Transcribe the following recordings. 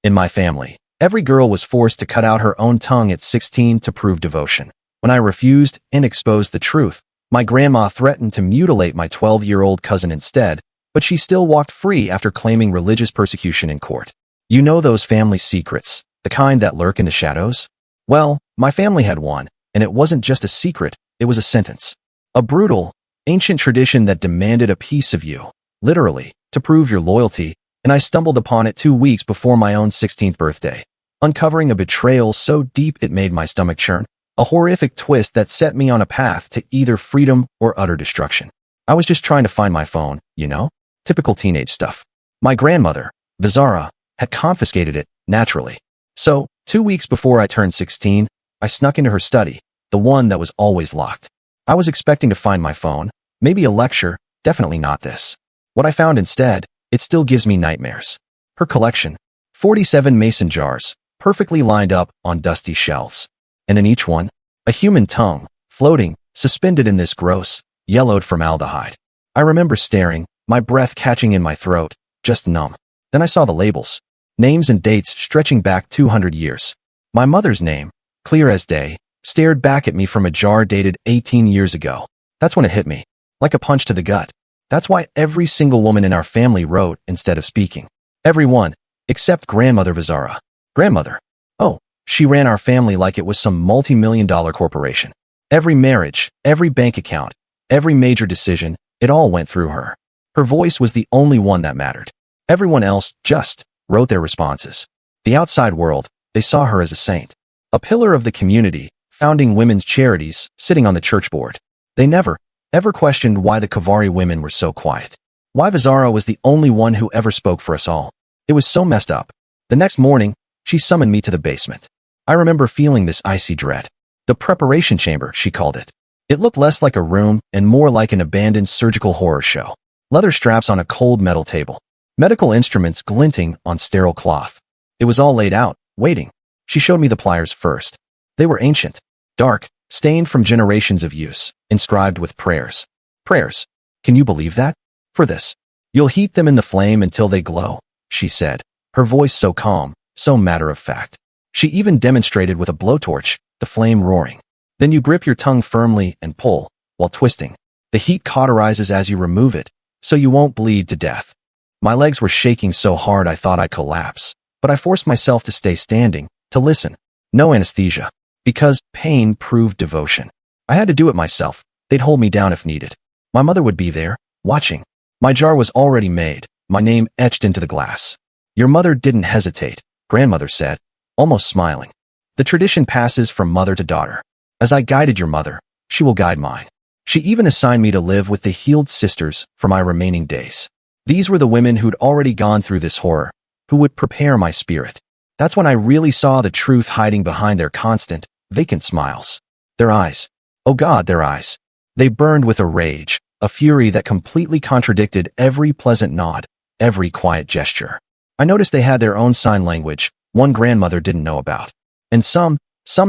In my family, every girl was forced to cut out her own tongue at 16 to prove devotion. When I refused and exposed the truth, my grandma threatened to mutilate my 12-year-old cousin instead, but she still walked free after claiming religious persecution in court. You know those family secrets, the kind that lurk in the shadows? Well, my family had one, and it wasn't just a secret, it was a sentence. A brutal, ancient tradition that demanded a piece of you, literally, to prove your loyalty, and I stumbled upon it 2 weeks before my own 16th birthday, uncovering a betrayal so deep it made my stomach churn, a horrific twist that set me on a path to either freedom or utter destruction. I was just trying to find my phone, you know? Typical teenage stuff. My grandmother, Vizara, had confiscated it, naturally. So, 2 weeks before I turned 16, I snuck into her study, the one that was always locked. I was expecting to find my phone, maybe a lecture, definitely not this. What I found instead, it still gives me nightmares. Her collection, 47 mason jars, perfectly lined up on dusty shelves. And in each one, a human tongue, floating, suspended in this gross, yellowed formaldehyde. I remember staring, my breath catching in my throat, just numb. Then I saw the labels, names and dates stretching back 200 years. My mother's name, clear as day, stared back at me from a jar dated 18 years ago. That's when it hit me, like a punch to the gut. That's why every single woman in our family wrote instead of speaking. Everyone, except grandmother Vizara. Grandmother. Oh, she ran our family like it was some multi-million-dollar corporation. Every marriage, every bank account, every major decision, it all went through her. Her voice was the only one that mattered. Everyone else just wrote their responses. The outside world, they saw her as a saint. A pillar of the community, founding women's charities, sitting on the church board. They never, ever questioned why the Kavari women were so quiet. Why Vizara was the only one who ever spoke for us all. It was so messed up. The next morning, she summoned me to the basement. I remember feeling this icy dread. The preparation chamber, she called it. It looked less like a room and more like an abandoned surgical horror show. Leather straps on a cold metal table. Medical instruments glinting on sterile cloth. It was all laid out, waiting. She showed me the pliers first. They were ancient, dark, stained from generations of use, inscribed with prayers. Prayers. Can you believe that? For this. You'll heat them in the flame until they glow, she said, her voice so calm, so matter-of-fact. She even demonstrated with a blowtorch, the flame roaring. Then you grip your tongue firmly and pull, while twisting. The heat cauterizes as you remove it, so you won't bleed to death. My legs were shaking so hard I thought I'd collapse, but I forced myself to stay standing, to listen. No anesthesia. Because pain proved devotion. I had to do it myself. They'd hold me down if needed. My mother would be there, watching. My jar was already made, my name etched into the glass. Your mother didn't hesitate, grandmother said, almost smiling. The tradition passes from mother to daughter. As I guided your mother, she will guide mine. She even assigned me to live with the healed sisters for my remaining days. These were the women who'd already gone through this horror, who would prepare my spirit. That's when I really saw the truth hiding behind their constant, vacant smiles. Their eyes. Oh God, their eyes. They burned with a rage, a fury that completely contradicted every pleasant nod, every quiet gesture. I noticed they had their own sign language, one grandmother didn't know about. And some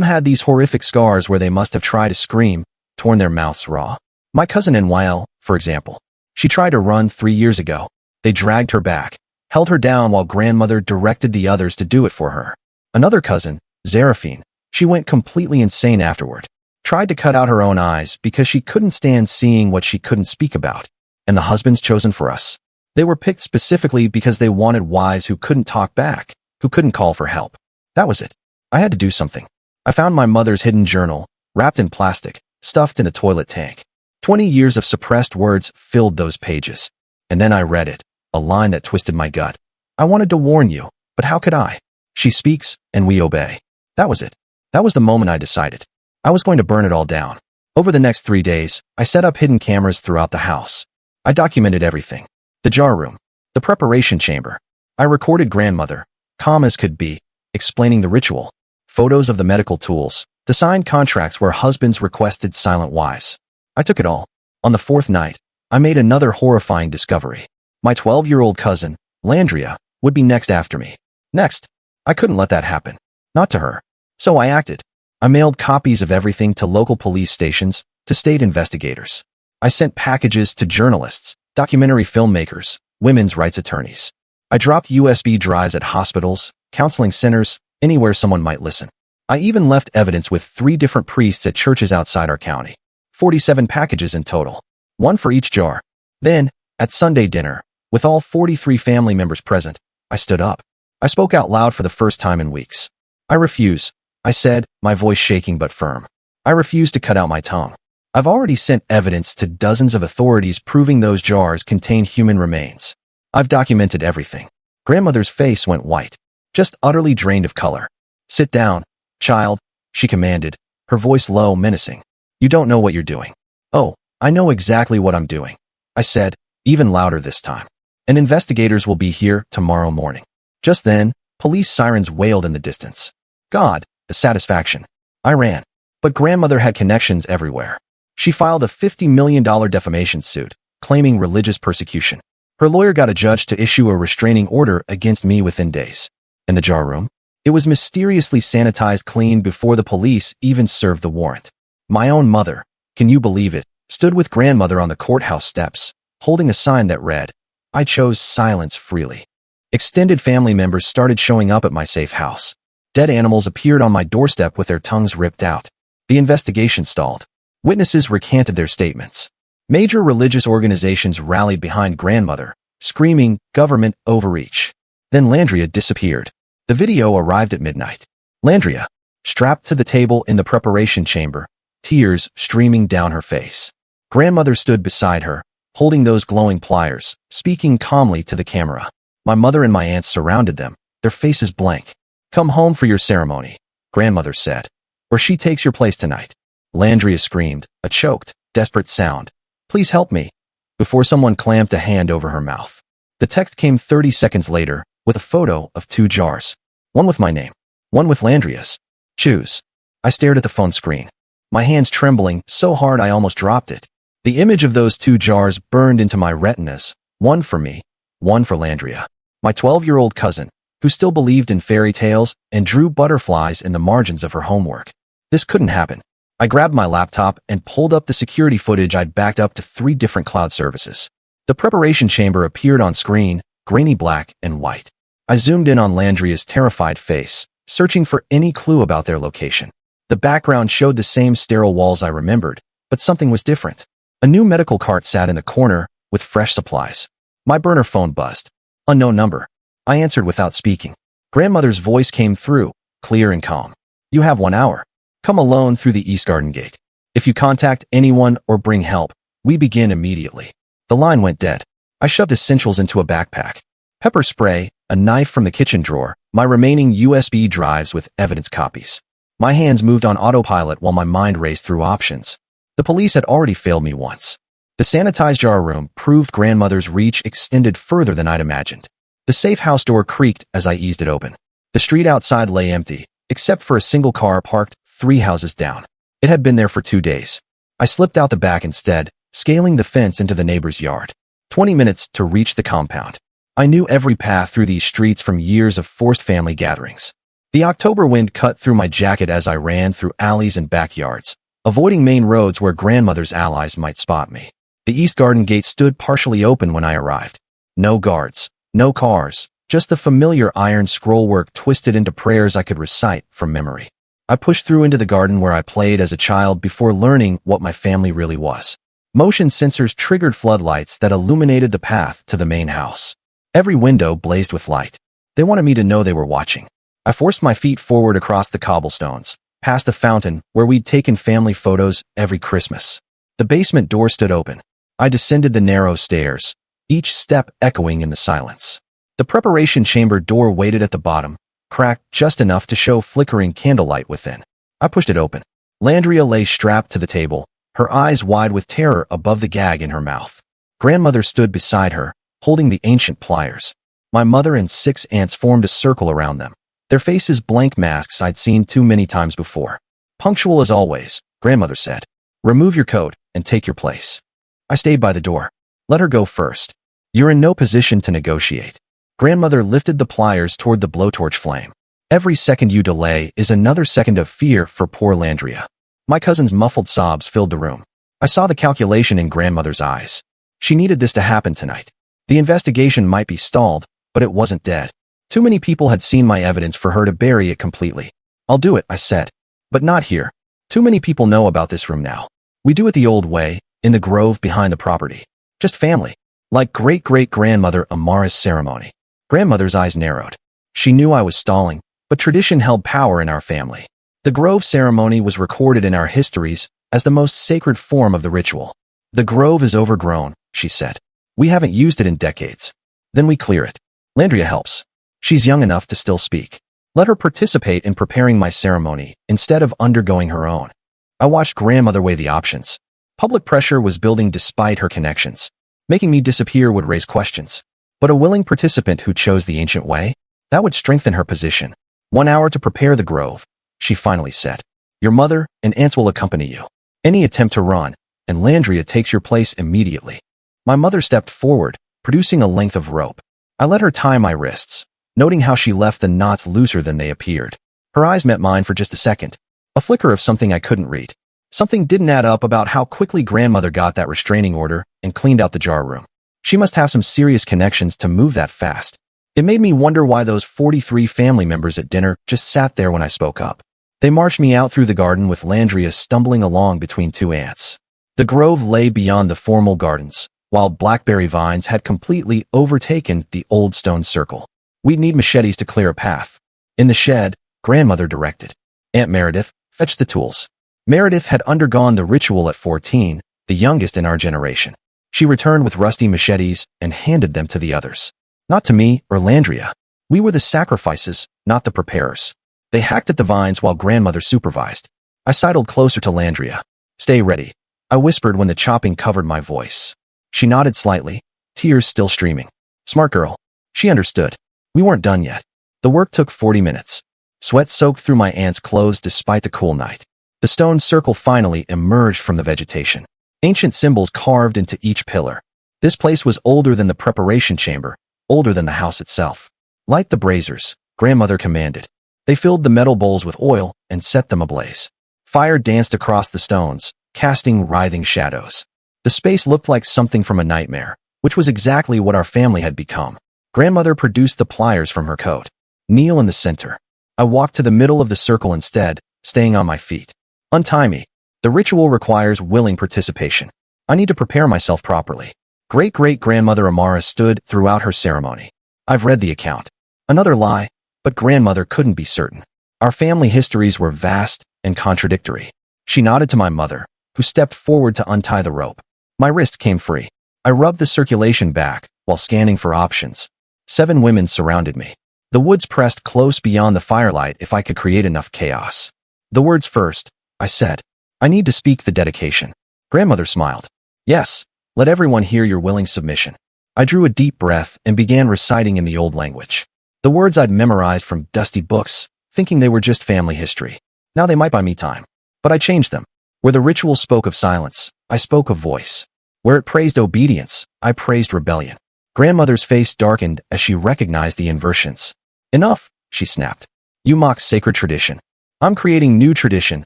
had these horrific scars where they must have tried to scream, torn their mouths raw. My cousin Nyl, for example. She tried to run 3 years ago. They dragged her back, held her down while grandmother directed the others to do it for her. Another cousin, Zeraphine, she went completely insane afterward. Tried to cut out her own eyes because she couldn't stand seeing what she couldn't speak about. And the husbands chosen for us. They were picked specifically because they wanted wives who couldn't talk back, who couldn't call for help. That was it. I had to do something. I found my mother's hidden journal, wrapped in plastic, stuffed in a toilet tank. 20 years of suppressed words filled those pages. And then I read it, a line that twisted my gut. I wanted to warn you, but how could I? She speaks, and we obey. That was it. That was the moment I decided. I was going to burn it all down. Over the next 3 days, I set up hidden cameras throughout the house. I documented everything. The jar room. The preparation chamber. I recorded grandmother, calm as could be, explaining the ritual. Photos of the medical tools. The signed contracts where husbands requested silent wives. I took it all. On the 4th night, I made another horrifying discovery. My 12-year-old cousin, Landria, would be next after me. Next. I couldn't let that happen. Not to her. So I acted. I mailed copies of everything to local police stations, to state investigators. I sent packages to journalists, documentary filmmakers, women's rights attorneys. I dropped USB drives at hospitals, counseling centers, anywhere someone might listen. I even left evidence with 3 different priests at churches outside our county. 47 packages in total. 1 for each jar. Then, at Sunday dinner, with all 43 family members present, I stood up. I spoke out loud for the first time in weeks. I refuse, I said, my voice shaking but firm. I refuse to cut out my tongue. I've already sent evidence to dozens of authorities proving those jars contain human remains. I've documented everything. Grandmother's face went white, just utterly drained of color. Sit down, child, she commanded, her voice low, menacing. You don't know what you're doing. Oh, I know exactly what I'm doing, I said, even louder this time. And investigators will be here tomorrow morning. Just then, police sirens wailed in the distance. God, the satisfaction. I ran. But grandmother had connections everywhere. She filed a $50 million defamation suit, claiming religious persecution. Her lawyer got a judge to issue a restraining order against me within days. In the jar room, it was mysteriously sanitized clean before the police even served the warrant. My own mother, can you believe it, stood with grandmother on the courthouse steps, holding a sign that read, I chose silence freely. Extended family members started showing up at my safe house. Dead animals appeared on my doorstep with their tongues ripped out. The investigation stalled. Witnesses recanted their statements. Major religious organizations rallied behind grandmother, screaming, government overreach. Then Landria disappeared. The video arrived at midnight. Landria, strapped to the table in the preparation chamber, tears streaming down her face. Grandmother stood beside her, holding those glowing pliers, speaking calmly to the camera. My mother and my aunts surrounded them, their faces blank. Come home for your ceremony, grandmother said, or she takes your place tonight. Landria screamed, a choked, desperate sound. Please help me, before someone clamped a hand over her mouth. The text came 30 seconds later, with a photo of 2 jars. One with my name, one with Landria's. Choose. I stared at the phone screen, my hands trembling so hard I almost dropped it. The image of those 2 jars burned into my retinas, one for me, one for Landria, my 12-year-old cousin, who still believed in fairy tales and drew butterflies in the margins of her homework. This couldn't happen. I grabbed my laptop and pulled up the security footage I'd backed up to 3 different cloud services. The preparation chamber appeared on screen, grainy black and white. I zoomed in on Landria's terrified face, searching for any clue about their location. The background showed the same sterile walls I remembered, but something was different. A new medical cart sat in the corner, with fresh supplies. My burner phone buzzed. Unknown number. I answered without speaking. Grandmother's voice came through, clear and calm. You have 1 hour. Come alone through the East Garden Gate. If you contact anyone or bring help, we begin immediately. The line went dead. I shoved essentials into a backpack. Pepper spray, a knife from the kitchen drawer, my remaining USB drives with evidence copies. My hands moved on autopilot while my mind raced through options. The police had already failed me once. The sanitized jar room proved grandmother's reach extended further than I'd imagined. The safe house door creaked as I eased it open. The street outside lay empty, except for a single car parked 3 houses down. It had been there for 2 days. I slipped out the back instead, scaling the fence into the neighbor's yard. 20 minutes to reach the compound. I knew every path through these streets from years of forced family gatherings. The October wind cut through my jacket as I ran through alleys and backyards, avoiding main roads where grandmother's allies might spot me. The East Garden Gate stood partially open when I arrived. No guards, no cars, just the familiar iron scrollwork twisted into prayers I could recite from memory. I pushed through into the garden where I played as a child before learning what my family really was. Motion sensors triggered floodlights that illuminated the path to the main house. Every window blazed with light. They wanted me to know they were watching. I forced my feet forward across the cobblestones, past the fountain where we'd taken family photos every Christmas. The basement door stood open. I descended the narrow stairs, each step echoing in the silence. The preparation chamber door waited at the bottom, cracked just enough to show flickering candlelight within. I pushed it open. Landria lay strapped to the table, her eyes wide with terror above the gag in her mouth. Grandmother stood beside her, holding the ancient pliers. My mother and 6 aunts formed a circle around them, their faces blank masks I'd seen too many times before. Punctual as always, grandmother said. Remove your coat and take your place. I stayed by the door. Let her go first. You're in no position to negotiate. Grandmother lifted the pliers toward the blowtorch flame. Every second you delay is another second of fear for poor Landria. My cousin's muffled sobs filled the room. I saw the calculation in grandmother's eyes. She needed this to happen tonight. The investigation might be stalled, but it wasn't dead. Too many people had seen my evidence for her to bury it completely. I'll do it, I said. But not here. Too many people know about this room now. We do it the old way, in the grove behind the property. Just family. Like great-great-grandmother Amara's ceremony. Grandmother's eyes narrowed. She knew I was stalling, but tradition held power in our family. The grove ceremony was recorded in our histories as the most sacred form of the ritual. The grove is overgrown, she said. We haven't used it in decades. Then we clear it. Landria helps. She's young enough to still speak. Let her participate in preparing my ceremony instead of undergoing her own. I watched grandmother weigh the options. Public pressure was building despite her connections. Making me disappear would raise questions. But a willing participant who chose the ancient way, that would strengthen her position. 1 hour to prepare the grove, she finally said. Your mother and aunts will accompany you. Any attempt to run, and Landria takes your place immediately. My mother stepped forward, producing a length of rope. I let her tie my wrists, noting how she left the knots looser than they appeared. Her eyes met mine for just a second. A flicker of something I couldn't read. Something didn't add up about how quickly grandmother got that restraining order and cleaned out the jar room. She must have some serious connections to move that fast. It made me wonder why those 43 family members at dinner just sat there when I spoke up. They marched me out through the garden with Landria stumbling along between two aunts. The grove lay beyond the formal gardens, while blackberry vines had completely overtaken the old stone circle. We'd need machetes to clear a path. In the shed, grandmother directed. Aunt Meredith, fetch the tools. Meredith had undergone the ritual at 14, the youngest in our generation. She returned with rusty machetes and handed them to the others. Not to me or Landria. We were the sacrifices, not the preparers. They hacked at the vines while grandmother supervised. I sidled closer to Landria. Stay ready, I whispered when the chopping covered my voice. She nodded slightly, tears still streaming. Smart girl. She understood. We weren't done yet. The work took 40 minutes. Sweat soaked through my aunt's clothes despite the cool night. The stone circle finally emerged from the vegetation. Ancient symbols carved into each pillar. This place was older than the preparation chamber, older than the house itself. Light the braziers, grandmother commanded. They filled the metal bowls with oil and set them ablaze. Fire danced across the stones, casting writhing shadows. The space looked like something from a nightmare, which was exactly what our family had become. Grandmother produced the pliers from her coat. Kneel in the center. I walked to the middle of the circle instead, staying on my feet. Untie me. The ritual requires willing participation. I need to prepare myself properly. Great-great-grandmother Amara stood throughout her ceremony. I've read the account. Another lie, but grandmother couldn't be certain. Our family histories were vast and contradictory. She nodded to my mother, who stepped forward to untie the rope. My wrist came free. I rubbed the circulation back while scanning for options. 7 women surrounded me. The woods pressed close beyond the firelight if I could create enough chaos. The words first, I said. I need to speak the dedication. Grandmother smiled. Yes, let everyone hear your willing submission. I drew a deep breath and began reciting in the old language. The words I'd memorized from dusty books, thinking they were just family history. Now they might buy me time. But I changed them. Where the ritual spoke of silence, I spoke of voice. Where it praised obedience, I praised rebellion. Grandmother's face darkened as she recognized the inversions. Enough, she snapped. You mock sacred tradition. I'm creating new tradition.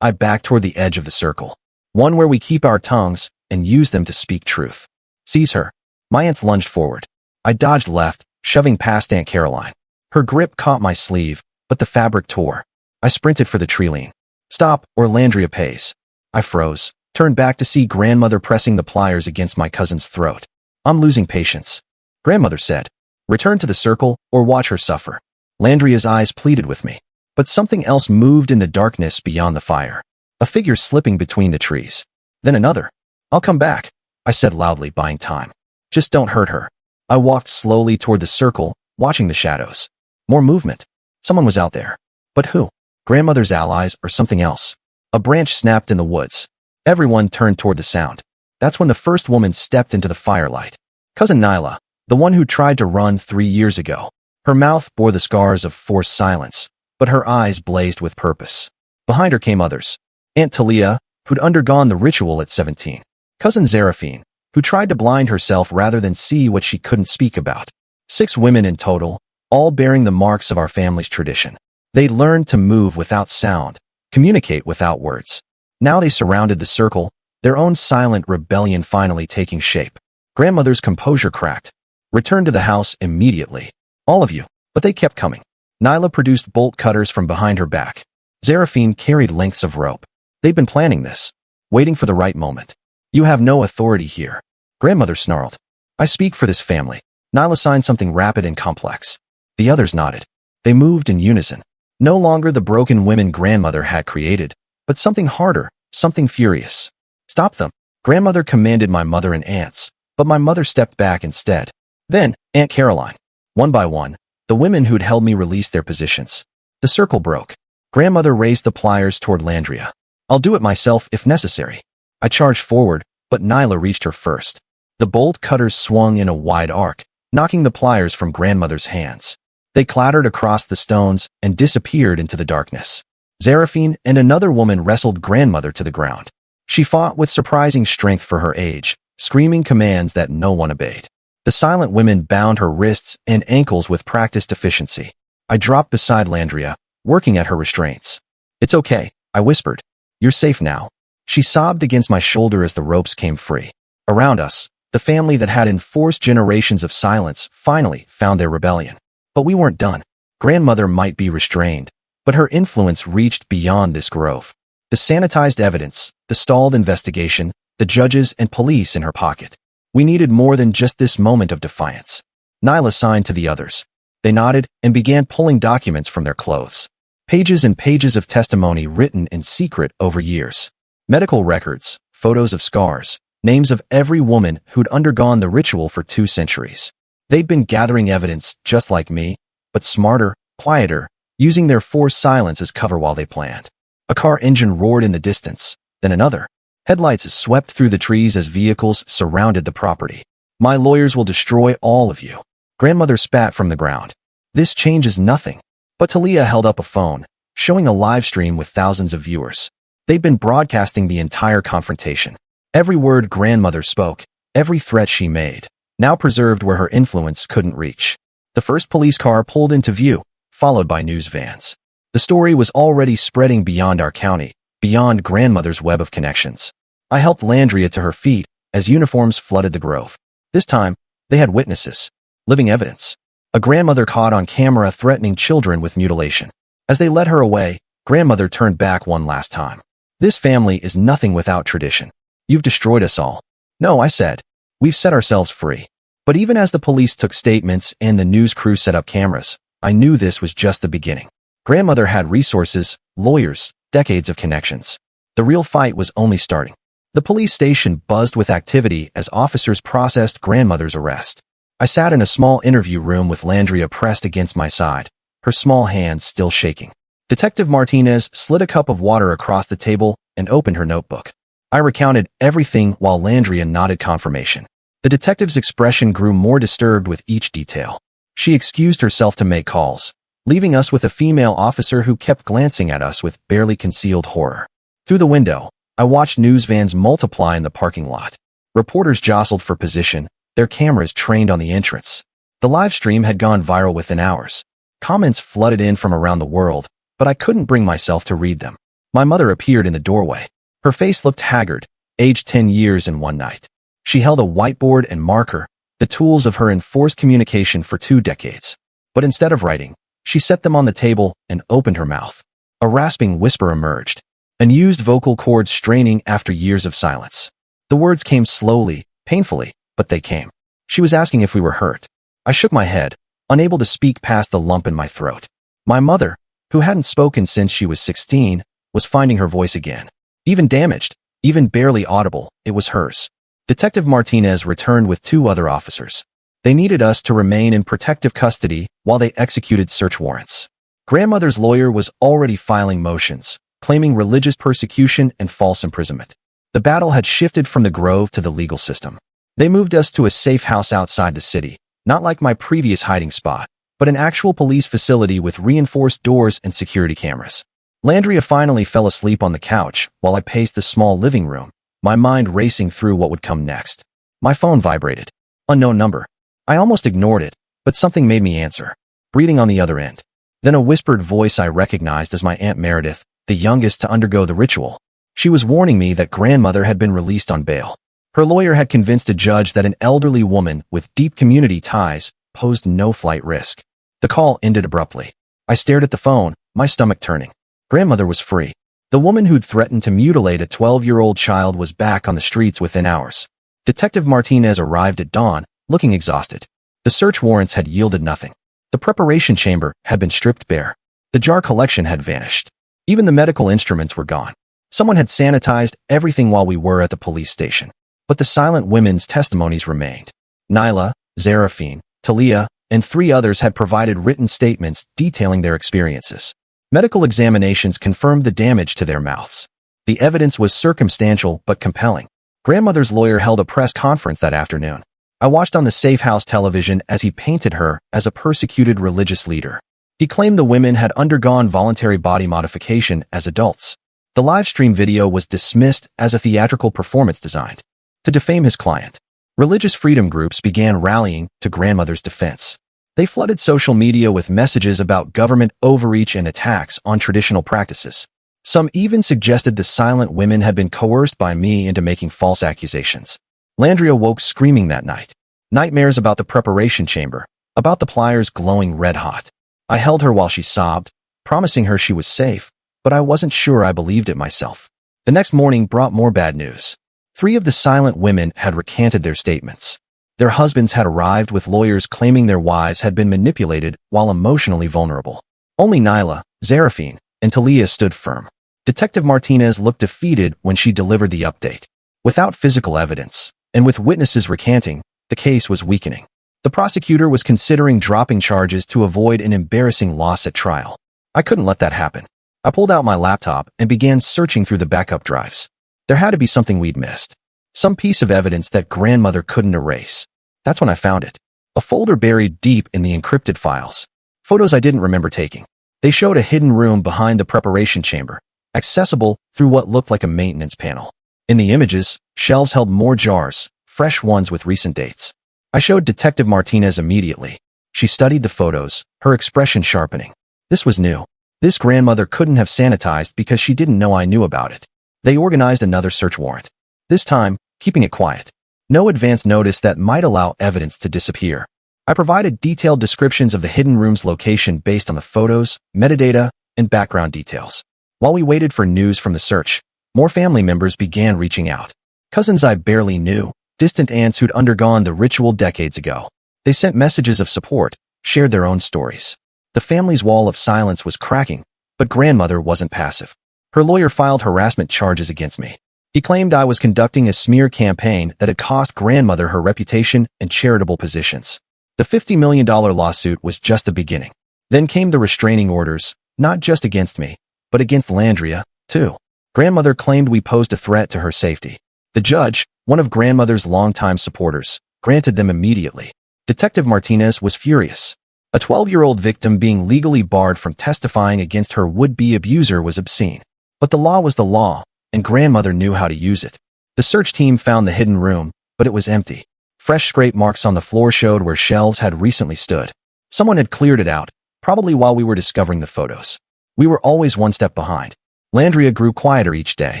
I backed toward the edge of the circle. One where we keep our tongues and use them to speak truth. Seize her. My aunts lunged forward. I dodged left, shoving past Aunt Caroline. Her grip caught my sleeve, but the fabric tore. I sprinted for the treeline. Stop, or Landria pays. I froze, turned back to see grandmother pressing the pliers against my cousin's throat. I'm losing patience. Grandmother said. Return to the circle or watch her suffer. Landria's eyes pleaded with me. But something else moved in the darkness beyond the fire. A figure slipping between the trees. Then another. I'll come back, I said loudly, buying time. Just don't hurt her. I walked slowly toward the circle, watching the shadows. More movement. Someone was out there. But who? Grandmother's allies or something else? A branch snapped in the woods. Everyone turned toward the sound. That's when the first woman stepped into the firelight. Cousin Nyla, the one who tried to run 3 years ago. Her mouth bore the scars of forced silence, but her eyes blazed with purpose. Behind her came others. Aunt Talia, who'd undergone the ritual at 17. Cousin Zeraphine, who tried to blind herself rather than see what she couldn't speak about. 6 women in total, all bearing the marks of our family's tradition. They'd learned to move without sound, communicate without words. Now they surrounded the circle, their own silent rebellion finally taking shape. Grandmother's composure cracked. Return to the house immediately. All of you. But they kept coming. Nyla produced bolt cutters from behind her back. Seraphine carried lengths of rope. They'd been planning this, waiting for the right moment. You have no authority here. Grandmother snarled. I speak for this family. Nyla signed something rapid and complex. The others nodded. They moved in unison. No longer the broken women grandmother had created, but something harder, something furious. Stop them. Grandmother commanded my mother and aunts, but my mother stepped back instead. Then, Aunt Caroline. One by one, the women who'd held me released their positions. The circle broke. Grandmother raised the pliers toward Landria. I'll do it myself if necessary. I charged forward, but Nyla reached her first. The bolt cutters swung in a wide arc, knocking the pliers from grandmother's hands. They clattered across the stones and disappeared into the darkness. Seraphine and another woman wrestled grandmother to the ground. She fought with surprising strength for her age, screaming commands that no one obeyed. The silent women bound her wrists and ankles with practiced efficiency. I dropped beside Landria, working at her restraints. It's okay, I whispered. You're safe now. She sobbed against my shoulder as the ropes came free. Around us, the family that had enforced generations of silence finally found their rebellion. But we weren't done. Grandmother might be restrained, but her influence reached beyond this grove. The sanitized evidence, the stalled investigation, the judges and police in her pocket. We needed more than just this moment of defiance. Nyla signed to the others. They nodded and began pulling documents from their clothes. Pages and pages of testimony written in secret over years. Medical records, photos of scars, names of every woman who'd undergone the ritual for 2 centuries. They'd been gathering evidence just like me, but smarter, quieter, using their forced silence as cover while they planned. A car engine roared in the distance, then another. Headlights swept through the trees as vehicles surrounded the property. My lawyers will destroy all of you. Grandmother spat from the ground. This changes nothing. But Talia held up a phone, showing a live stream with thousands of viewers. They'd been broadcasting the entire confrontation. Every word grandmother spoke, every threat she made, now preserved where her influence couldn't reach. The first police car pulled into view, followed by news vans. The story was already spreading beyond our county, beyond grandmother's web of connections. I helped Landria to her feet as uniforms flooded the grove. This time, they had witnesses, living evidence. A grandmother caught on camera threatening children with mutilation. As they led her away, grandmother turned back one last time. This family is nothing without tradition. You've destroyed us all. No, I said. We've set ourselves free. But even as the police took statements and the news crew set up cameras, I knew this was just the beginning. Grandmother had resources, lawyers, decades of connections. The real fight was only starting. The police station buzzed with activity as officers processed grandmother's arrest. I sat in a small interview room with Landria pressed against my side, her small hands still shaking. Detective Martinez slid a cup of water across the table and opened her notebook. I recounted everything while Landria nodded confirmation. The detective's expression grew more disturbed with each detail. She excused herself to make calls, leaving us with a female officer who kept glancing at us with barely concealed horror. Through the window, I watched news vans multiply in the parking lot. Reporters jostled for position, their cameras trained on the entrance. The live stream had gone viral within hours. Comments flooded in from around the world, but I couldn't bring myself to read them. My mother appeared in the doorway. Her face looked haggard, aged 10 years in one night. She held a whiteboard and marker, the tools of her enforced communication for 2 decades. But instead of writing, she set them on the table and opened her mouth. A rasping whisper emerged, unused vocal cords straining after years of silence. The words came slowly, painfully, but they came. She was asking if we were hurt. I shook my head, unable to speak past the lump in my throat. My mother, who hadn't spoken since she was 16, was finding her voice again. Even damaged, even barely audible, it was hers. Detective Martinez returned with 2 other officers. They needed us to remain in protective custody while they executed search warrants. Grandmother's lawyer was already filing motions, claiming religious persecution and false imprisonment. The battle had shifted from the grove to the legal system. They moved us to a safe house outside the city, not like my previous hiding spot, but an actual police facility with reinforced doors and security cameras. Landria finally fell asleep on the couch while I paced the small living room, my mind racing through what would come next. My phone vibrated. Unknown number. I almost ignored it, but something made me answer, breathing on the other end. Then a whispered voice I recognized as my Aunt Meredith, the youngest to undergo the ritual. She was warning me that grandmother had been released on bail. Her lawyer had convinced a judge that an elderly woman with deep community ties posed no flight risk. The call ended abruptly. I stared at the phone, my stomach turning. Grandmother was free. The woman who'd threatened to mutilate a 12-year-old child was back on the streets within hours. Detective Martinez arrived at dawn, looking exhausted. The search warrants had yielded nothing. The preparation chamber had been stripped bare. The jar collection had vanished. Even the medical instruments were gone. Someone had sanitized everything while we were at the police station. But the silent women's testimonies remained. Nyla, Zarafine, Talia, and 3 others had provided written statements detailing their experiences. Medical examinations confirmed the damage to their mouths. The evidence was circumstantial but compelling. Grandmother's lawyer held a press conference that afternoon. I watched on the Safe House television as he painted her as a persecuted religious leader. He claimed the women had undergone voluntary body modification as adults. The live stream video was dismissed as a theatrical performance designed to defame his client. Religious freedom groups began rallying to grandmother's defense. They flooded social media with messages about government overreach and attacks on traditional practices. Some even suggested the silent women had been coerced by me into making false accusations. Landria woke screaming that night. Nightmares about the preparation chamber, about the pliers glowing red-hot. I held her while she sobbed, promising her she was safe, but I wasn't sure I believed it myself. The next morning brought more bad news. 3 of the silent women had recanted their statements. Their husbands had arrived with lawyers claiming their wives had been manipulated while emotionally vulnerable. Only Nyla, Zarafine, and Talia stood firm. Detective Martinez looked defeated when she delivered the update. Without physical evidence, and with witnesses recanting, the case was weakening. The prosecutor was considering dropping charges to avoid an embarrassing loss at trial. I couldn't let that happen. I pulled out my laptop and began searching through the backup drives. There had to be something we'd missed. Some piece of evidence that grandmother couldn't erase. That's when I found it. A folder buried deep in the encrypted files. Photos I didn't remember taking. They showed a hidden room behind the preparation chamber, accessible through what looked like a maintenance panel. In the images, shelves held more jars, fresh ones with recent dates. I showed Detective Martinez immediately. She studied the photos, her expression sharpening. This was new. This grandmother couldn't have sanitized because she didn't know I knew about it. They organized another search warrant. This time, keeping it quiet. No advance notice that might allow evidence to disappear. I provided detailed descriptions of the hidden room's location based on the photos, metadata, and background details. While we waited for news from the search, more family members began reaching out. Cousins I barely knew, distant aunts who'd undergone the ritual decades ago. They sent messages of support, shared their own stories. The family's wall of silence was cracking, but grandmother wasn't passive. Her lawyer filed harassment charges against me. He claimed I was conducting a smear campaign that had cost grandmother her reputation and charitable positions. The $50 million lawsuit was just the beginning. Then came the restraining orders, not just against me, but against Landria, too. Grandmother claimed we posed a threat to her safety. The judge, one of grandmother's longtime supporters, granted them immediately. Detective Martinez was furious. A 12-year-old victim being legally barred from testifying against her would-be abuser was obscene. But the law was the law, and grandmother knew how to use it. The search team found the hidden room, but it was empty. Fresh scrape marks on the floor showed where shelves had recently stood. Someone had cleared it out, probably while we were discovering the photos. We were always one step behind. Landria grew quieter each day.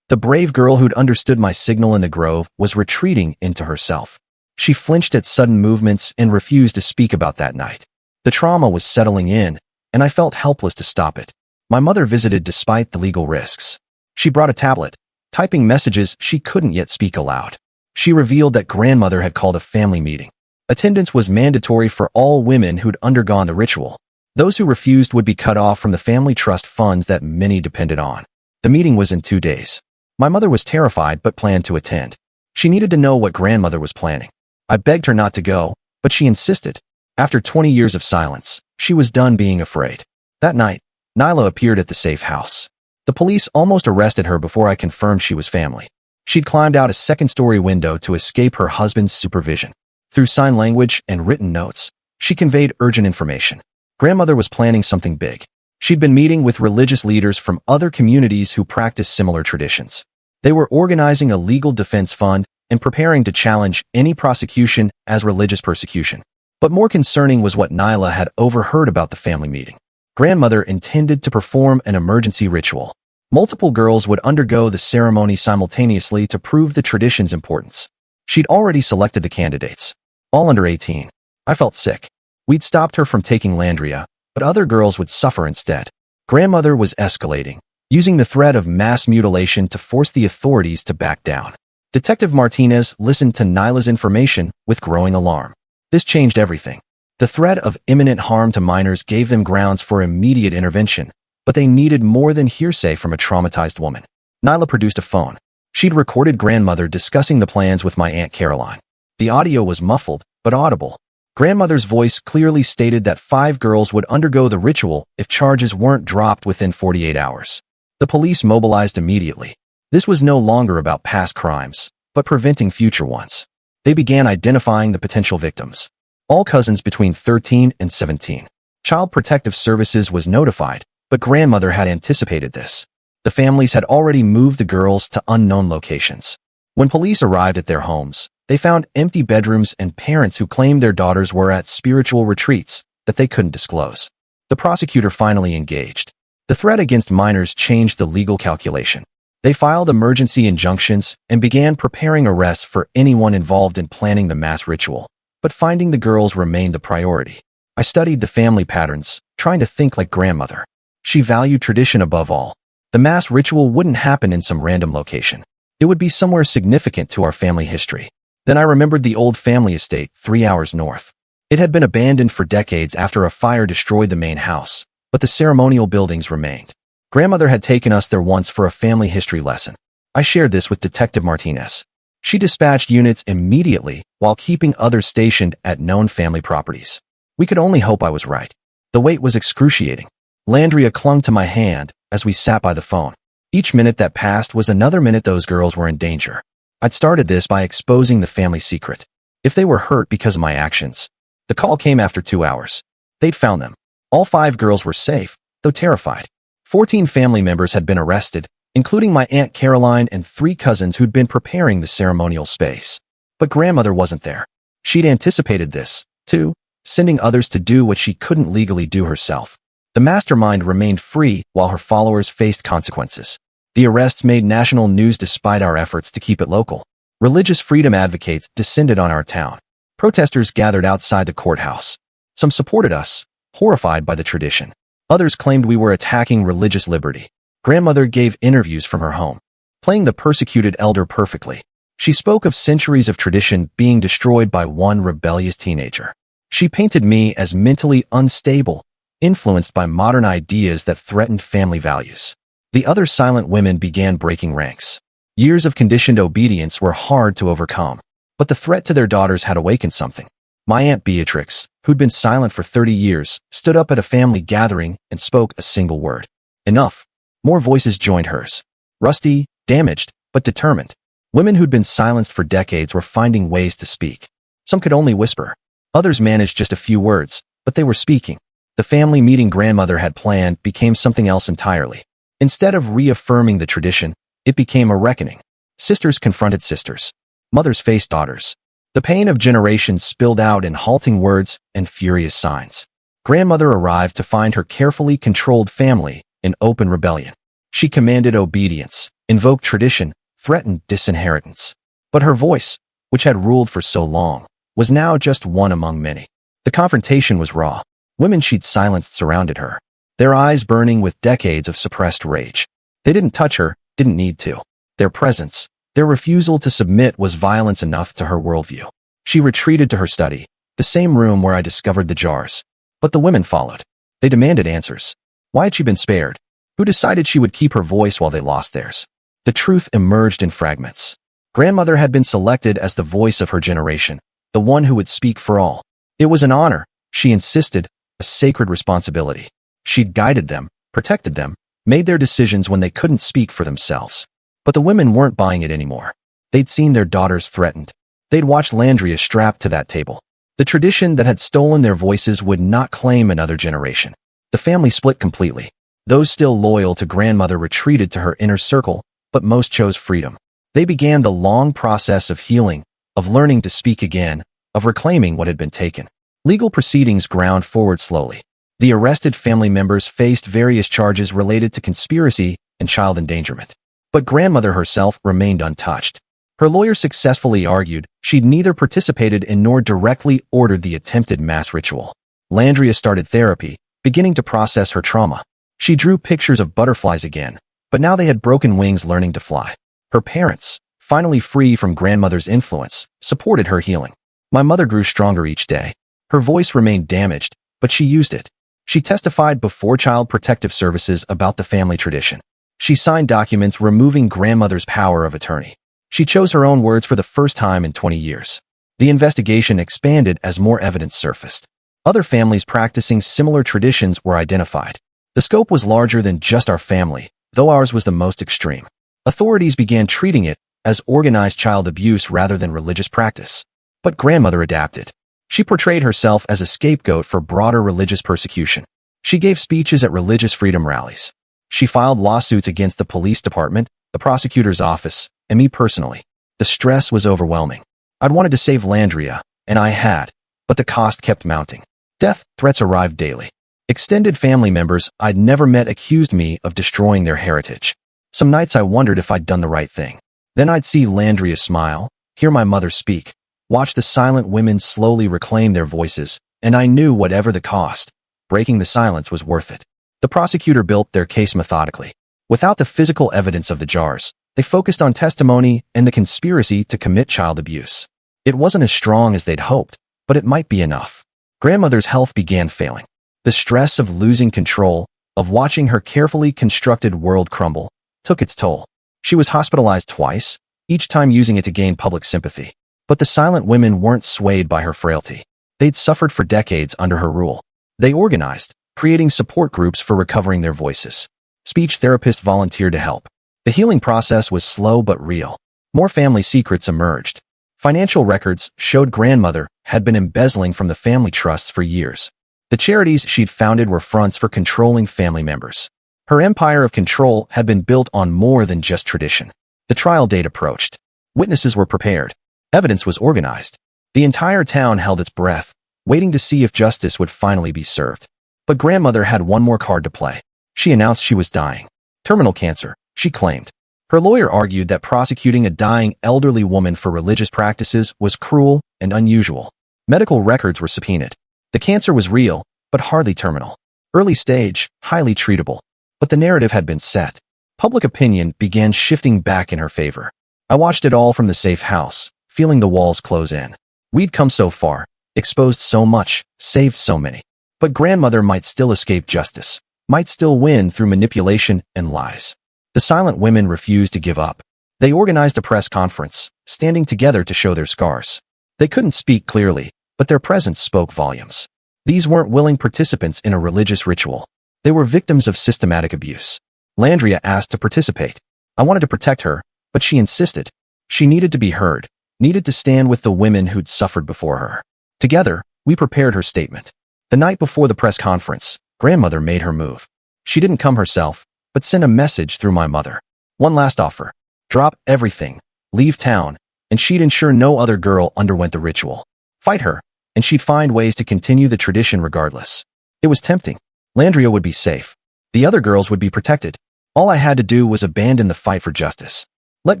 The brave girl who'd understood my signal in the grove was retreating into herself. She flinched at sudden movements and refused to speak about that night. The trauma was settling in, and I felt helpless to stop it. My mother visited despite the legal risks. She brought a tablet, typing messages she couldn't yet speak aloud. She revealed that grandmother had called a family meeting. Attendance was mandatory for all women who'd undergone the ritual. Those who refused would be cut off from the family trust funds that many depended on. The meeting was in 2 days. My mother was terrified but planned to attend. She needed to know what grandmother was planning. I begged her not to go, but she insisted. After 20 years of silence, she was done being afraid. That night, Nyla appeared at the safe house. The police almost arrested her before I confirmed she was family. She'd climbed out a second-story window to escape her husband's supervision. Through sign language and written notes, she conveyed urgent information. Grandmother was planning something big. She'd been meeting with religious leaders from other communities who practiced similar traditions. They were organizing a legal defense fund and preparing to challenge any prosecution as religious persecution. But more concerning was what Nyla had overheard about the family meeting. Grandmother intended to perform an emergency ritual. Multiple girls would undergo the ceremony simultaneously to prove the tradition's importance. She'd already selected the candidates, all under 18. I felt sick. We'd stopped her from taking Landria, but other girls would suffer instead. Grandmother was escalating, using the threat of mass mutilation to force the authorities to back down. Detective Martinez listened to Nyla's information with growing alarm. This changed everything. The threat of imminent harm to minors gave them grounds for immediate intervention, but they needed more than hearsay from a traumatized woman. Nyla produced a phone. She'd recorded grandmother discussing the plans with my Aunt Caroline. The audio was muffled, but audible. Grandmother's voice clearly stated that 5 girls would undergo the ritual if charges weren't dropped within 48 hours. The police mobilized immediately. This was no longer about past crimes, but preventing future ones. They began identifying the potential victims. All cousins between 13 and 17. Child Protective Services was notified, but grandmother had anticipated this. The families had already moved the girls to unknown locations. When police arrived at their homes, they found empty bedrooms and parents who claimed their daughters were at spiritual retreats that they couldn't disclose. The prosecutor finally engaged. The threat against minors changed the legal calculation. They filed emergency injunctions and began preparing arrests for anyone involved in planning the mass ritual. But finding the girls remained a priority. I studied the family patterns, trying to think like grandmother. She valued tradition above all. The mass ritual wouldn't happen in some random location. It would be somewhere significant to our family history. Then I remembered the old family estate 3 hours north. It had been abandoned for decades after a fire destroyed the main house, but the ceremonial buildings remained. Grandmother had taken us there once for a family history lesson. I shared this with Detective Martinez. She dispatched units immediately while keeping others stationed at known family properties. We could only hope I was right. The wait was excruciating. Landria clung to my hand as we sat by the phone. Each minute that passed was another minute those girls were in danger. I'd started this by exposing the family secret. If they were hurt because of my actions. The call came after 2 hours. They'd found them. All 5 girls were safe, though terrified. 14 family members had been arrested, including my Aunt Caroline and 3 cousins who'd been preparing the ceremonial space. But grandmother wasn't there. She'd anticipated this, too, sending others to do what she couldn't legally do herself. The mastermind remained free while her followers faced consequences. The arrests made national news despite our efforts to keep it local. Religious freedom advocates descended on our town. Protesters gathered outside the courthouse. Some supported us, horrified by the tradition. Others claimed we were attacking religious liberty. Grandmother gave interviews from her home, playing the persecuted elder perfectly. She spoke of centuries of tradition being destroyed by one rebellious teenager. She painted me as mentally unstable, influenced by modern ideas that threatened family values. The other silent women began breaking ranks. Years of conditioned obedience were hard to overcome, but the threat to their daughters had awakened something. My Aunt Beatrix, who'd been silent for 30 years, stood up at a family gathering and spoke a single word. Enough. More voices joined hers. Rusty, damaged, but determined. Women who'd been silenced for decades were finding ways to speak. Some could only whisper. Others managed just a few words, but they were speaking. The family meeting grandmother had planned became something else entirely. Instead of reaffirming the tradition, it became a reckoning. Sisters confronted sisters. Mothers faced daughters. The pain of generations spilled out in halting words and furious signs. Grandmother arrived to find her carefully controlled family in open rebellion. She commanded obedience, invoked tradition, threatened disinheritance. But her voice, which had ruled for so long, was now just one among many. The confrontation was raw. Women she'd silenced surrounded her, their eyes burning with decades of suppressed rage. They didn't touch her, didn't need to. Their presence, their refusal to submit was violence enough to her worldview. She retreated to her study, the same room where I discovered the jars. But the women followed. They demanded answers. Why had she been spared? Who decided she would keep her voice while they lost theirs? The truth emerged in fragments. Grandmother had been selected as the voice of her generation, the one who would speak for all. It was an honor, she insisted, a sacred responsibility. She'd guided them, protected them, made their decisions when they couldn't speak for themselves. But the women weren't buying it anymore. They'd seen their daughters threatened. They'd watched Landria strapped to that table. The tradition that had stolen their voices would not claim another generation. The family split completely. Those still loyal to grandmother retreated to her inner circle, but most chose freedom. They began the long process of healing, of learning to speak again, of reclaiming what had been taken. Legal proceedings ground forward slowly. The arrested family members faced various charges related to conspiracy and child endangerment. But grandmother herself remained untouched. Her lawyer successfully argued she'd neither participated in nor directly ordered the attempted mass ritual. Landria started therapy, beginning to process her trauma. She drew pictures of butterflies again, but now they had broken wings learning to fly. Her parents, finally free from grandmother's influence, supported her healing. My mother grew stronger each day. Her voice remained damaged, but she used it. She testified before Child Protective Services about the family tradition. She signed documents removing grandmother's power of attorney. She chose her own words for the first time in 20 years. The investigation expanded as more evidence surfaced. Other families practicing similar traditions were identified. The scope was larger than just our family, though ours was the most extreme. Authorities began treating it as organized child abuse rather than religious practice. But grandmother adapted. She portrayed herself as a scapegoat for broader religious persecution. She gave speeches at religious freedom rallies. She filed lawsuits against the police department, the prosecutor's office, and me personally. The stress was overwhelming. I'd wanted to save Landria, and I had, but the cost kept mounting. Death threats arrived daily. Extended family members I'd never met accused me of destroying their heritage. Some nights I wondered if I'd done the right thing. Then I'd see Landria smile, hear my mother speak, watch the silent women slowly reclaim their voices, and I knew whatever the cost, breaking the silence was worth it. The prosecutor built their case methodically. Without the physical evidence of the jars, they focused on testimony and the conspiracy to commit child abuse. It wasn't as strong as they'd hoped, but it might be enough. Grandmother's health began failing. The stress of losing control, of watching her carefully constructed world crumble, took its toll. She was hospitalized twice, each time using it to gain public sympathy. But the silent women weren't swayed by her frailty. They'd suffered for decades under her rule. They organized, creating support groups for recovering their voices. Speech therapists volunteered to help. The healing process was slow but real. More family secrets emerged. Financial records showed grandmother had been embezzling from the family trusts for years. The charities she'd founded were fronts for controlling family members. Her empire of control had been built on more than just tradition. The trial date approached. Witnesses were prepared. Evidence was organized. The entire town held its breath, waiting to see if justice would finally be served. But grandmother had one more card to play. She announced she was dying. Terminal cancer, she claimed. Her lawyer argued that prosecuting a dying elderly woman for religious practices was cruel and unusual. Medical records were subpoenaed. The cancer was real, but hardly terminal. Early stage, highly treatable. But the narrative had been set. Public opinion began shifting back in her favor. I watched it all from the safe house, feeling the walls close in. We'd come so far, exposed so much, saved so many. But grandmother might still escape justice, might still win through manipulation and lies. The silent women refused to give up. They organized a press conference, standing together to show their scars. They couldn't speak clearly, but their presence spoke volumes. These weren't willing participants in a religious ritual. They were victims of systematic abuse. Landria asked to participate. I wanted to protect her, but she insisted. She needed to be heard, needed to stand with the women who'd suffered before her. Together, we prepared her statement. The night before the press conference, grandmother made her move. She didn't come herself, but sent a message through my mother. One last offer. Drop everything, leave town, and she'd ensure no other girl underwent the ritual. Fight her, and she'd find ways to continue the tradition regardless. It was tempting. Landria would be safe. The other girls would be protected. All I had to do was abandon the fight for justice. Let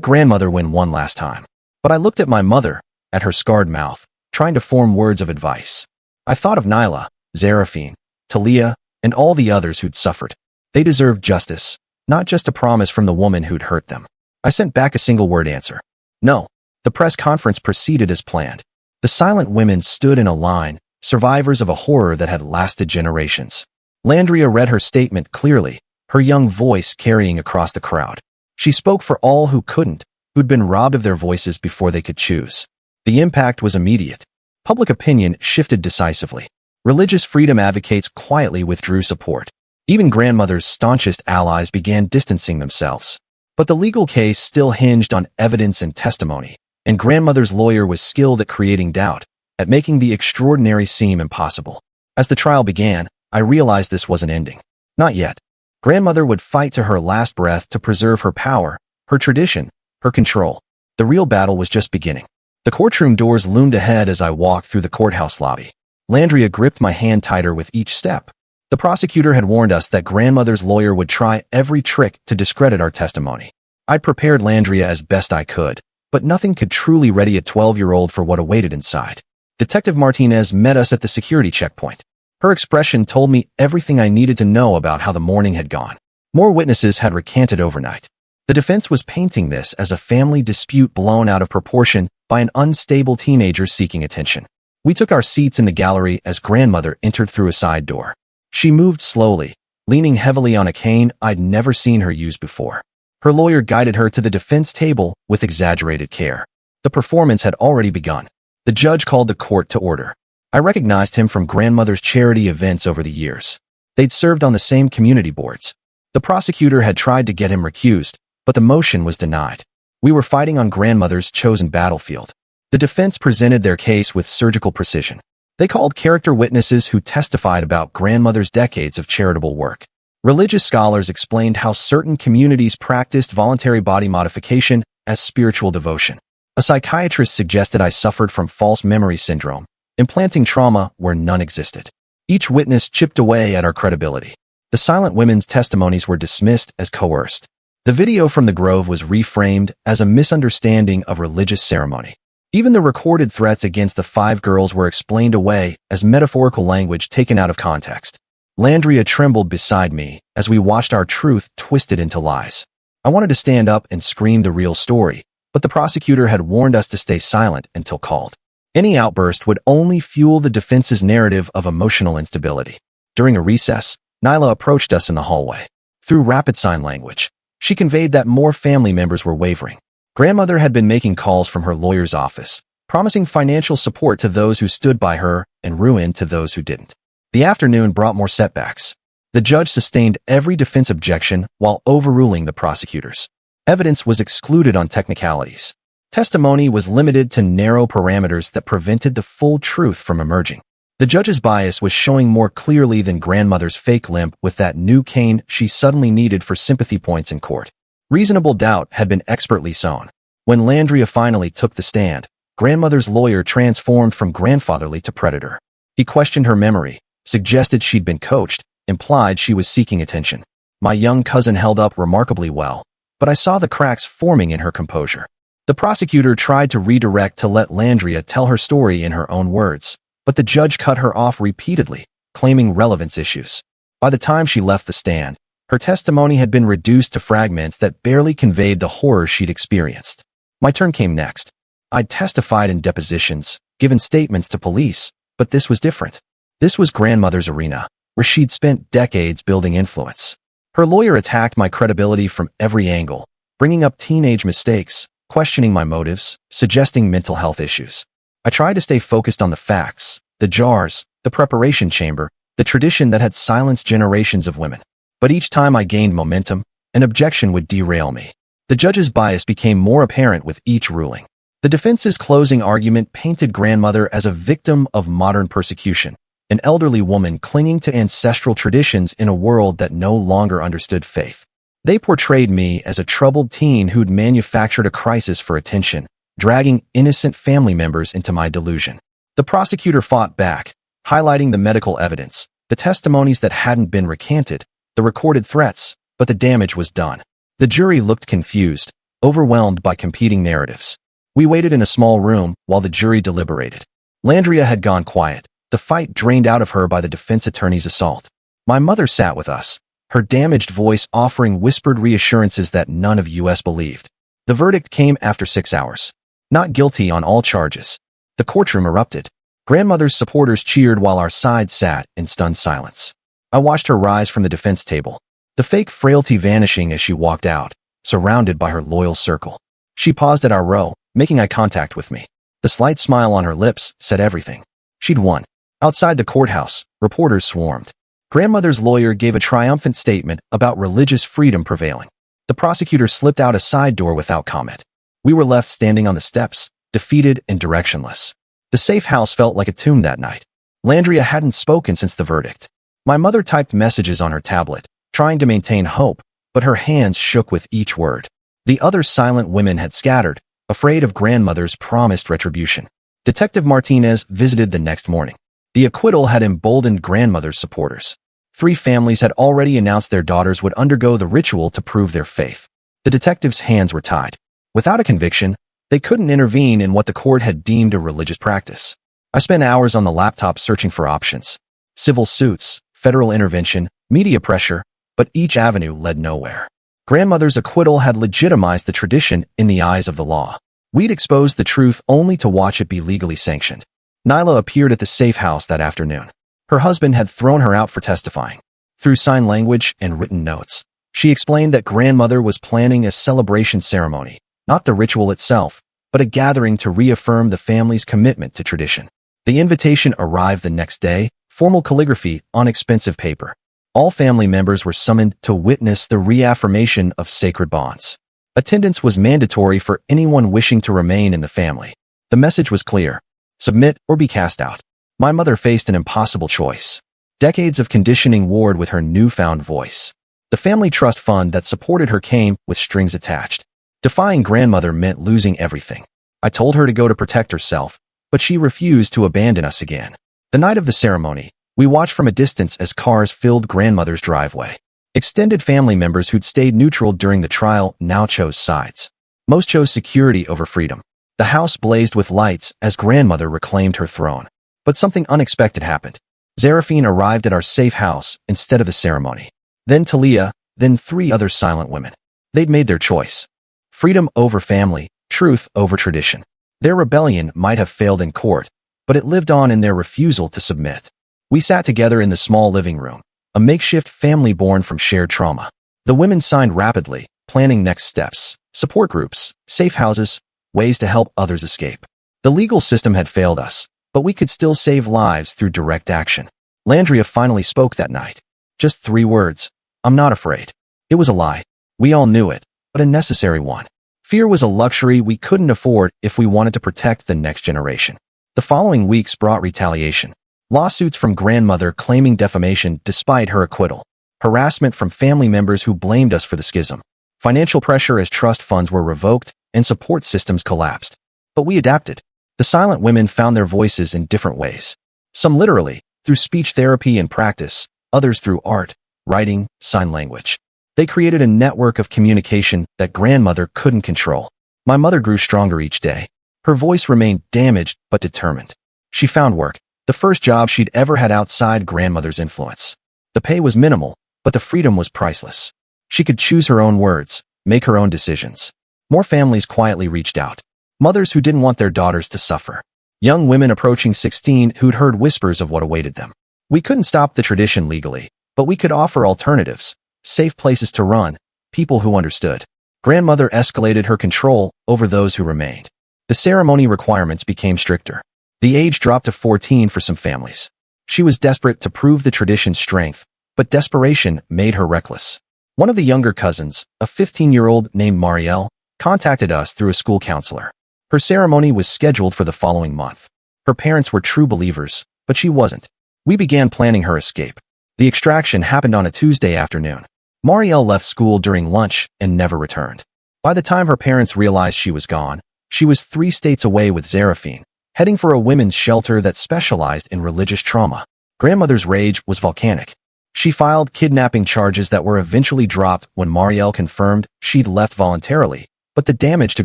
grandmother win one last time. But I looked at my mother, at her scarred mouth, trying to form words of advice. I thought of Nyla, Zeraphine, Talia, and all the others who'd suffered. They deserved justice, not just a promise from the woman who'd hurt them. I sent back a single-word answer. No. The press conference proceeded as planned. The silent women stood in a line, survivors of a horror that had lasted generations. Landria read her statement clearly, her young voice carrying across the crowd. She spoke for all who couldn't, who'd been robbed of their voices before they could choose. The impact was immediate. Public opinion shifted decisively. Religious freedom advocates quietly withdrew support. Even grandmother's staunchest allies began distancing themselves. But the legal case still hinged on evidence and testimony, and grandmother's lawyer was skilled at creating doubt, at making the extraordinary seem impossible. As the trial began, I realized this wasn't ending. Not yet. Grandmother would fight to her last breath to preserve her power, her tradition, her control. The real battle was just beginning. The courtroom doors loomed ahead as I walked through the courthouse lobby. Landria gripped my hand tighter with each step. The prosecutor had warned us that grandmother's lawyer would try every trick to discredit our testimony. I'd prepared Landria as best I could, but nothing could truly ready a 12-year-old for what awaited inside. Detective Martinez met us at the security checkpoint. Her expression told me everything I needed to know about how the morning had gone. More witnesses had recanted overnight. The defense was painting this as a family dispute blown out of proportion by an unstable teenager seeking attention. We took our seats in the gallery as grandmother entered through a side door. She moved slowly, leaning heavily on a cane I'd never seen her use before. Her lawyer guided her to the defense table with exaggerated care. The performance had already begun. The judge called the court to order. I recognized him from grandmother's charity events over the years. They'd served on the same community boards. The prosecutor had tried to get him recused, but the motion was denied. We were fighting on grandmother's chosen battlefield. The defense presented their case with surgical precision. They called character witnesses who testified about grandmother's decades of charitable work. Religious scholars explained how certain communities practiced voluntary body modification as spiritual devotion. A psychiatrist suggested I suffered from false memory syndrome, implanting trauma where none existed. Each witness chipped away at our credibility. The silent women's testimonies were dismissed as coerced. The video from the Grove was reframed as a misunderstanding of religious ceremony. Even the recorded threats against the 5 girls were explained away as metaphorical language taken out of context. Landria trembled beside me as we watched our truth twisted into lies. I wanted to stand up and scream the real story, but the prosecutor had warned us to stay silent until called. Any outburst would only fuel the defense's narrative of emotional instability. During a recess, Nyla approached us in the hallway. Through rapid sign language, she conveyed that more family members were wavering. Grandmother had been making calls from her lawyer's office, promising financial support to those who stood by her and ruin to those who didn't. The afternoon brought more setbacks. The judge sustained every defense objection while overruling the prosecutors. Evidence was excluded on technicalities. Testimony was limited to narrow parameters that prevented the full truth from emerging. The judge's bias was showing more clearly than grandmother's fake limp with that new cane she suddenly needed for sympathy points in court. Reasonable doubt had been expertly sown. When Landria finally took the stand, grandmother's lawyer transformed from grandfatherly to predator. He questioned her memory, suggested she'd been coached, implied she was seeking attention. My young cousin held up remarkably well, but I saw the cracks forming in her composure. The prosecutor tried to redirect to let Landria tell her story in her own words, but the judge cut her off repeatedly, claiming relevance issues. By the time she left the stand, her testimony had been reduced to fragments that barely conveyed the horror she'd experienced. My turn came next. I'd testified in depositions, given statements to police, but this was different. This was grandmother's arena, where she'd spent decades building influence. Her lawyer attacked my credibility from every angle, bringing up teenage mistakes, questioning my motives, suggesting mental health issues. I tried to stay focused on the facts, the jars, the preparation chamber, the tradition that had silenced generations of women. But each time I gained momentum, an objection would derail me. The judge's bias became more apparent with each ruling. The defense's closing argument painted grandmother as a victim of modern persecution, an elderly woman clinging to ancestral traditions in a world that no longer understood faith. They portrayed me as a troubled teen who'd manufactured a crisis for attention, dragging innocent family members into my delusion. The prosecutor fought back, highlighting the medical evidence, the testimonies that hadn't been recanted, the recorded threats, but the damage was done. The jury looked confused, overwhelmed by competing narratives. We waited in a small room while the jury deliberated. Landria had gone quiet, the fight drained out of her by the defense attorney's assault. My mother sat with us, her damaged voice offering whispered reassurances that none of us believed. The verdict came after 6 hours. Not guilty on all charges. The courtroom erupted. Grandmother's supporters cheered while our side sat in stunned silence. I watched her rise from the defense table, the fake frailty vanishing as she walked out, surrounded by her loyal circle. She paused at our row, making eye contact with me. The slight smile on her lips said everything. She'd won. Outside the courthouse, reporters swarmed. Grandmother's lawyer gave a triumphant statement about religious freedom prevailing. The prosecutor slipped out a side door without comment. We were left standing on the steps, defeated and directionless. The safe house felt like a tomb that night. Landria hadn't spoken since the verdict. My mother typed messages on her tablet, trying to maintain hope, but her hands shook with each word. The other silent women had scattered, afraid of grandmother's promised retribution. Detective Martinez visited the next morning. The acquittal had emboldened grandmother's supporters. 3 families had already announced their daughters would undergo the ritual to prove their faith. The detectives' hands were tied. Without a conviction, they couldn't intervene in what the court had deemed a religious practice. I spent hours on the laptop searching for options. Civil suits, federal intervention, media pressure, but each avenue led nowhere. Grandmother's acquittal had legitimized the tradition in the eyes of the law. We'd exposed the truth only to watch it be legally sanctioned. Nyla appeared at the safe house that afternoon. Her husband had thrown her out for testifying. Through sign language and written notes, she explained that grandmother was planning a celebration ceremony, not the ritual itself, but a gathering to reaffirm the family's commitment to tradition. The invitation arrived the next day, formal calligraphy on expensive paper. All family members were summoned to witness the reaffirmation of sacred bonds. Attendance was mandatory for anyone wishing to remain in the family. The message was clear: submit or be cast out. My mother faced an impossible choice. Decades of conditioning warred with her newfound voice. The family trust fund that supported her came with strings attached. Defying grandmother meant losing everything. I told her to go to protect herself, but she refused to abandon us again. The night of the ceremony, we watched from a distance as cars filled grandmother's driveway. Extended family members who'd stayed neutral during the trial now chose sides. Most chose security over freedom. The house blazed with lights as grandmother reclaimed her throne. But something unexpected happened. Seraphine arrived at our safe house instead of the ceremony. Then Talia, then 3 other silent women. They'd made their choice. Freedom over family, truth over tradition. Their rebellion might have failed in court, but it lived on in their refusal to submit. We sat together in the small living room, a makeshift family born from shared trauma. The women signed rapidly, planning next steps, support groups, safe houses, ways to help others escape. The legal system had failed us, but we could still save lives through direct action. Landria finally spoke that night. Just 3 words: I'm not afraid. It was a lie. We all knew it, but a necessary one. Fear was a luxury we couldn't afford if we wanted to protect the next generation. The following weeks brought retaliation. Lawsuits from grandmother claiming defamation despite her acquittal. Harassment from family members who blamed us for the schism. Financial pressure as trust funds were revoked and support systems collapsed. But we adapted. The silent women found their voices in different ways. Some literally, through speech therapy and practice, others through art, writing, sign language. They created a network of communication that grandmother couldn't control. My mother grew stronger each day. Her voice remained damaged but determined. She found work, the first job she'd ever had outside grandmother's influence. The pay was minimal, but the freedom was priceless. She could choose her own words, make her own decisions. More families quietly reached out. Mothers who didn't want their daughters to suffer. Young women approaching 16 who'd heard whispers of what awaited them. We couldn't stop the tradition legally, but we could offer alternatives, safe places to run, people who understood. Grandmother escalated her control over those who remained. The ceremony requirements became stricter. The age dropped to 14 for some families. She was desperate to prove the tradition's strength, but desperation made her reckless. One of the younger cousins, a 15-year-old named Marielle, contacted us through a school counselor. Her ceremony was scheduled for the following month. Her parents were true believers, but she wasn't. We began planning her escape. The extraction happened on a Tuesday afternoon. Marielle left school during lunch and never returned. By the time her parents realized she was gone, she was 3 states away with Seraphine, heading for a women's shelter that specialized in religious trauma. Grandmother's rage was volcanic. She filed kidnapping charges that were eventually dropped when Marielle confirmed she'd left voluntarily, but the damage to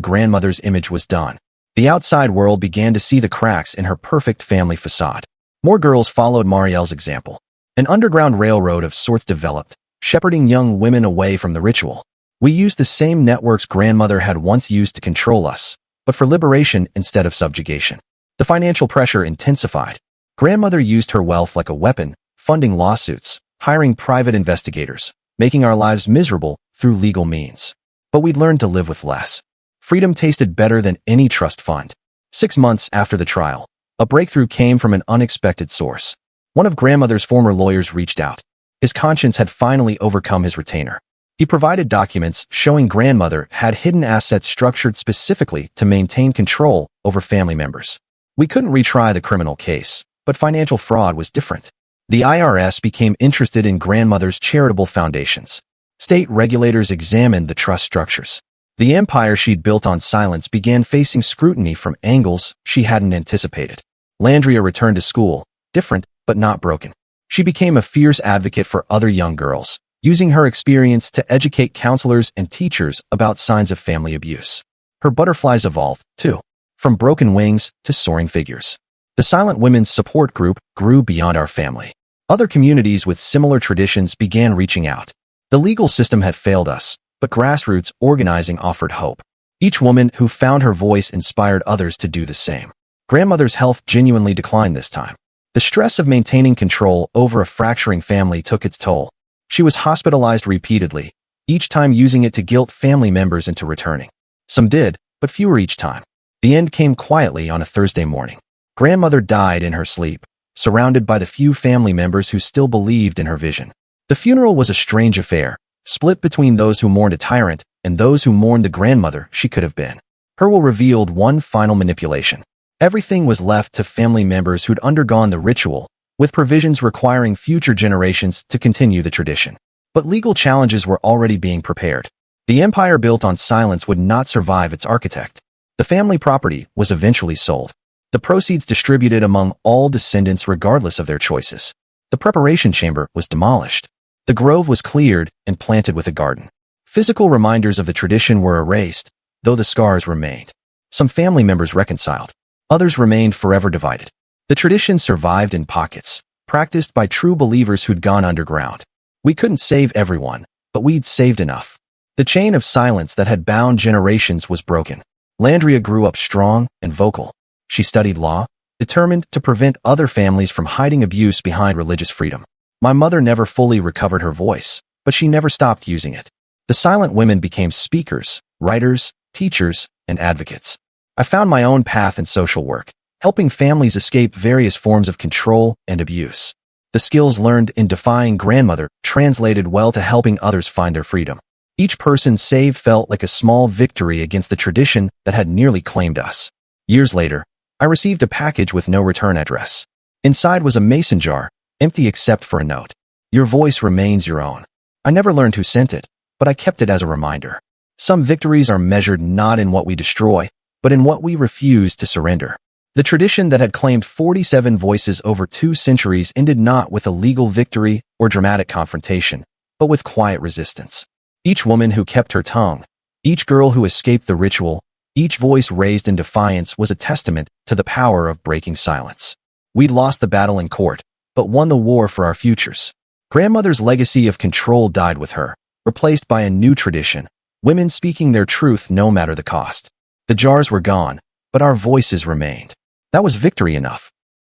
grandmother's image was done. The outside world began to see the cracks in her perfect family facade. More girls followed Marielle's example. An underground railroad of sorts developed, shepherding young women away from the ritual. We used the same networks grandmother had once used to control us, but for liberation instead of subjugation. The financial pressure intensified. Grandmother used her wealth like a weapon, funding lawsuits, hiring private investigators, making our lives miserable through legal means. But we'd learned to live with less. Freedom tasted better than any trust fund. 6 months after the trial, a breakthrough came from an unexpected source. One of grandmother's former lawyers reached out. His conscience had finally overcome his retainer. He provided documents showing grandmother had hidden assets structured specifically to maintain control over family members. We couldn't retry the criminal case, but financial fraud was different. The IRS became interested in grandmother's charitable foundations. State regulators examined the trust structures. The empire she'd built on silence began facing scrutiny from angles she hadn't anticipated. Landria returned to school, different but not broken. She became a fierce advocate for other young girls, using her experience to educate counselors and teachers about signs of family abuse. Her butterflies evolved, too, from broken wings to soaring figures. The Silent Women's Support Group grew beyond our family. Other communities with similar traditions began reaching out. The legal system had failed us, but grassroots organizing offered hope. Each woman who found her voice inspired others to do the same. Grandmother's health genuinely declined this time. The stress of maintaining control over a fracturing family took its toll. She was hospitalized repeatedly, each time using it to guilt family members into returning. Some did, but fewer each time. The end came quietly on a Thursday morning. Grandmother died in her sleep, surrounded by the few family members who still believed in her vision. The funeral was a strange affair, split between those who mourned a tyrant and those who mourned the grandmother she could have been. Her will revealed one final manipulation. Everything was left to family members who'd undergone the ritual, with provisions requiring future generations to continue the tradition. But legal challenges were already being prepared. The empire built on silence would not survive its architect. The family property was eventually sold. The proceeds distributed among all descendants regardless of their choices. The preparation chamber was demolished. The grove was cleared and planted with a garden. Physical reminders of the tradition were erased, though the scars remained. Some family members reconciled. Others remained forever divided. The tradition survived in pockets, practiced by true believers who'd gone underground. We couldn't save everyone, but we'd saved enough. The chain of silence that had bound generations was broken. Landria grew up strong and vocal. She studied law, determined to prevent other families from hiding abuse behind religious freedom. My mother never fully recovered her voice, but she never stopped using it. The silent women became speakers, writers, teachers, and advocates. I found my own path in social work, helping families escape various forms of control and abuse. The skills learned in defying grandmother translated well to helping others find their freedom. Each person saved felt like a small victory against the tradition that had nearly claimed us. Years later, I received a package with no return address. Inside was a mason jar, empty except for a note. Your voice remains your own. I never learned who sent it, but I kept it as a reminder. Some victories are measured not in what we destroy, but in what we refuse to surrender. The tradition that had claimed 47 voices over 2 centuries ended not with a legal victory or dramatic confrontation, but with quiet resistance. Each woman who kept her tongue, each girl who escaped the ritual, each voice raised in defiance was a testament to the power of breaking silence. We'd lost the battle in court, but won the war for our futures. Grandmother's legacy of control died with her, replaced by a new tradition, women speaking their truth no matter the cost. The jars were gone, but our voices remained. That was victory enough.